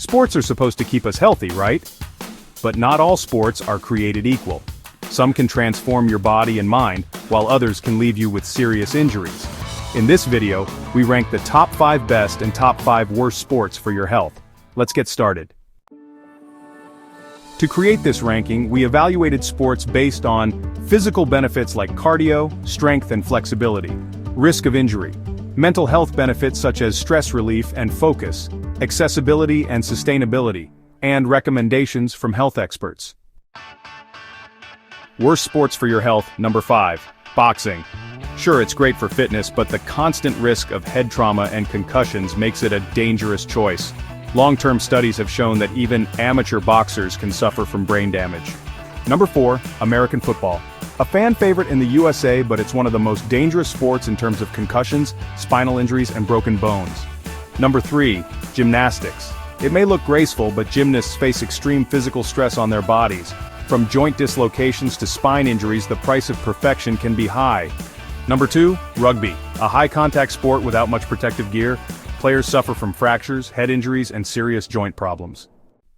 Sports are supposed to keep us healthy, right? But not all sports are created equal. Some can transform your body and mind, while others can leave you with serious injuries. In this video, we rank the top 5 best and top 5 worst sports for your health. Let's get started. To create this ranking, we evaluated sports based on physical benefits like cardio, strength and flexibility, risk of injury, mental health benefits such as stress relief and focus, accessibility and sustainability, and recommendations from health experts. Worst sports for your health, number 5, boxing. Sure, it's great for fitness, but the constant risk of head trauma and concussions makes it a dangerous choice. Long-term studies have shown that even amateur boxers can suffer from brain damage. Number 4, American football. A fan favorite in the USA, but it's one of the most dangerous sports in terms of concussions, spinal injuries, and broken bones. Number 3, gymnastics. It may look graceful, but gymnasts face extreme physical stress on their bodies. From joint dislocations to spine injuries, the price of perfection can be high. Number 2, rugby. A high-contact sport without much protective gear. Players suffer from fractures, head injuries, and serious joint problems.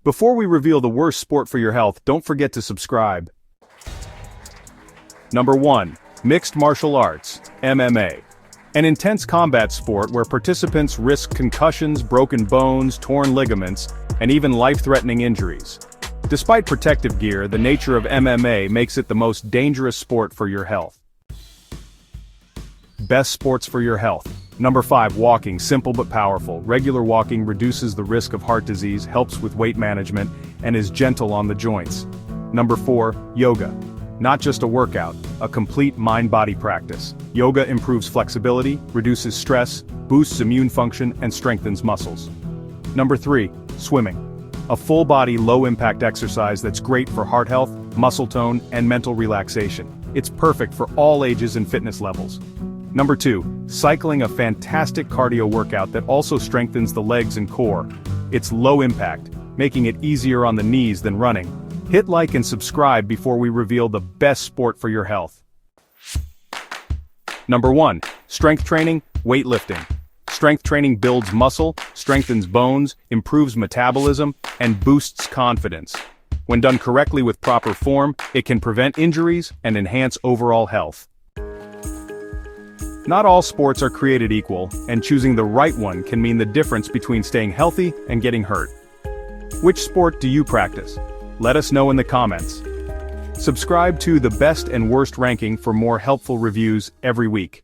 Before we reveal the worst sport for your health, don't forget to subscribe. Number 1, mixed martial arts, MMA. An intense combat sport where participants risk concussions, broken bones, torn ligaments, and even life-threatening injuries. Despite protective gear, the nature of MMA makes it the most dangerous sport for your health. Best sports for your health. Number 5, walking, simple but powerful. Regular walking reduces the risk of heart disease, helps with weight management, and is gentle on the joints. Number 4, yoga. Not just a workout, a complete mind-body practice. Yoga improves flexibility, reduces stress, boosts immune function, and strengthens muscles. Number 3, swimming. A full-body, low-impact exercise that's great for heart health, muscle tone, and mental relaxation. It's perfect for all ages and fitness levels. Number 2, cycling, a fantastic cardio workout that also strengthens the legs and core. It's low impact, making it easier on the knees than running. Hit like and subscribe before we reveal the best sport for your health. Number 1, strength training, weightlifting. Strength training builds muscle, strengthens bones, improves metabolism, and boosts confidence. When done correctly with proper form, it can prevent injuries and enhance overall health. Not all sports are created equal, and choosing the right one can mean the difference between staying healthy and getting hurt. Which sport do you practice? Let us know in the comments. Subscribe to the best and worst ranking for more helpful reviews every week.